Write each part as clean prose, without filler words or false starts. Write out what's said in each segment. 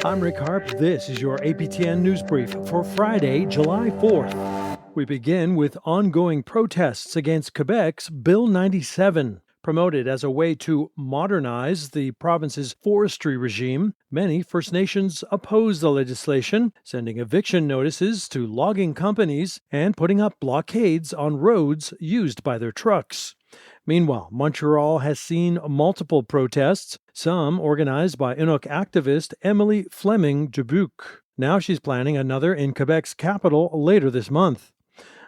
I'm Rick Harp. This is your APTN News Brief for Friday, July 4th. We begin with ongoing protests against Quebec's Bill 97. Promoted as a way to modernize the province's forestry regime, many First Nations oppose the legislation, sending eviction notices to logging companies and putting up blockades on roads used by their trucks. Meanwhile, Montreal has seen multiple protests, some organized by Inuk activist Emily Fleming Dubuc. Now she's planning another in Quebec's capital later this month.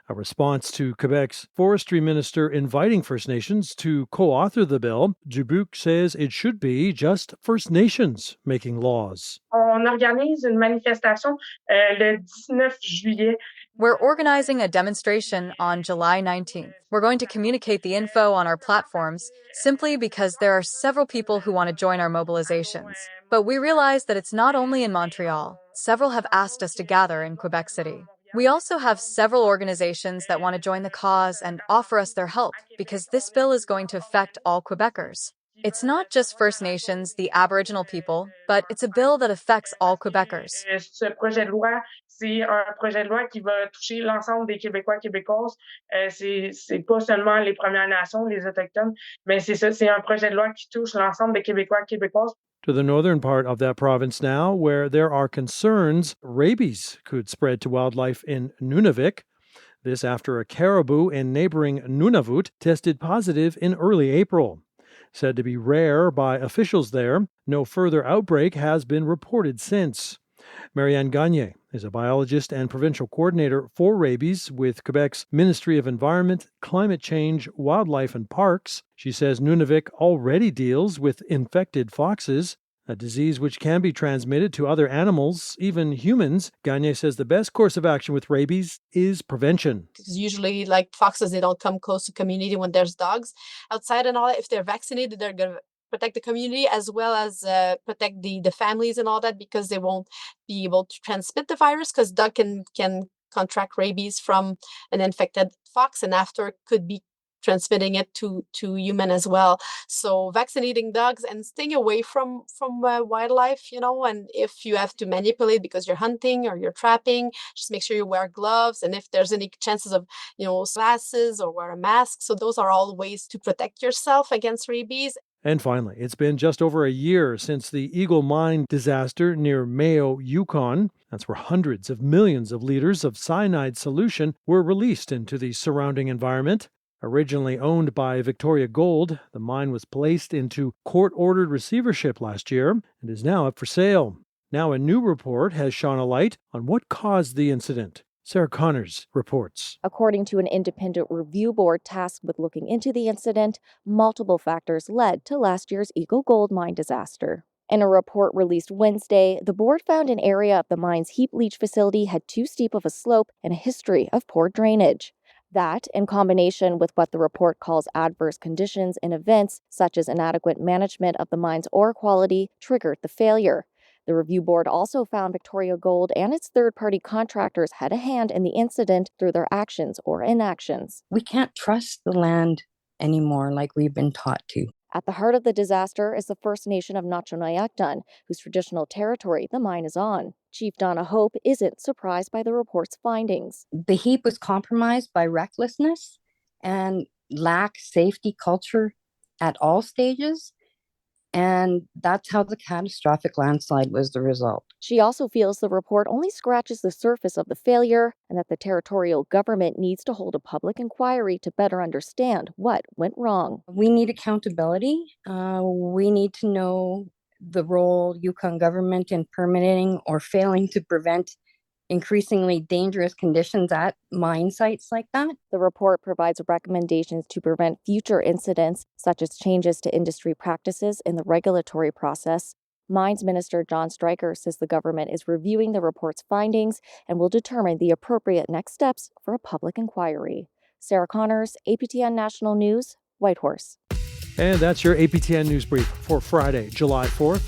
A response to Quebec's forestry minister inviting First Nations to co-author the bill, Dubuc says it should be just First Nations making laws. On organise une manifestation le 19 juillet. We're organizing a demonstration on July 19th. We're going to communicate the info on our platforms simply because there are several people who want to join our mobilizations. But we realize that it's not only in Montreal. Several have asked us to gather in Quebec City. We also have several organizations that want to join the cause and offer us their help because this bill is going to affect all Quebecers. It's not just First Nations, the Aboriginal people, but it's a bill that affects all Quebecers. Ce projet de loi, c'est un projet de loi qui va toucher l'ensemble des Québécois et Québécoises. C'est pas seulement les Premières Nations, les Autochtones, mais c'est ça, c'est un projet de loi qui touche l'ensemble des Québécois et Québécoises. To the northern part of that province now, where there are concerns rabies could spread to wildlife in Nunavik. This after a caribou in neighboring Nunavut tested positive in early April. Said to be rare by officials there, no further outbreak has been reported since. Marianne Gagne is a biologist and provincial coordinator for rabies with Quebec's Ministry of Environment, Climate Change, Wildlife and Parks. She says Nunavik already deals with infected foxes, a disease which can be transmitted to other animals, even humans. Gagne says the best course of action with rabies is prevention. Because usually, like foxes, they don't come close to community when there's dogs outside and all that. If they're vaccinated, they're going to protect the community as well as protect the families and all that, because they won't be able to transmit the virus, because dog can contract rabies from an infected fox and after could be transmitting it to human as well. So vaccinating dogs and staying away from wildlife, and if you have to manipulate because you're hunting or you're trapping, just make sure you wear gloves. And if there's any chances of, glasses or wear a mask. So those are all ways to protect yourself against rabies. And finally, it's been just over a year since the Eagle Mine disaster near Mayo, Yukon. That's where hundreds of millions of liters of cyanide solution were released into the surrounding environment. Originally owned by Victoria Gold, the mine was placed into court-ordered receivership last year and is now up for sale. Now a new report has shone a light on what caused the incident. Sarah Connors reports. According to an independent review board tasked with looking into the incident, multiple factors led to last year's Eagle Gold mine disaster. In a report released Wednesday, the board found an area of the mine's heap leach facility had too steep of a slope and a history of poor drainage. That, in combination with what the report calls adverse conditions and events, such as inadequate management of the mine's ore quality, triggered the failure. The review board also found Victoria Gold and its third-party contractors had a hand in the incident through their actions or inactions. We can't trust the land anymore like we've been taught to. At the heart of the disaster is the First Nation of Nacho-Nayakdun, whose traditional territory the mine is on. Chief Donna Hope isn't surprised by the report's findings. The heap was compromised by recklessness and lack safety culture at all stages, and that's how the catastrophic landslide was the result. She also feels the report only scratches the surface of the failure and that the territorial government needs to hold a public inquiry to better understand what went wrong. We need accountability. We need to know the role Yukon government in permitting or failing to prevent increasingly dangerous conditions at mine sites like that. The report provides recommendations to prevent future incidents, such as changes to industry practices in the regulatory process. Mines Minister John Stryker says the government is reviewing the report's findings and will determine the appropriate next steps for a public inquiry. Sarah Connors, APTN National News, Whitehorse. And that's your APTN News Brief for Friday, July 4th.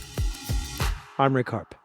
I'm Rick Harp.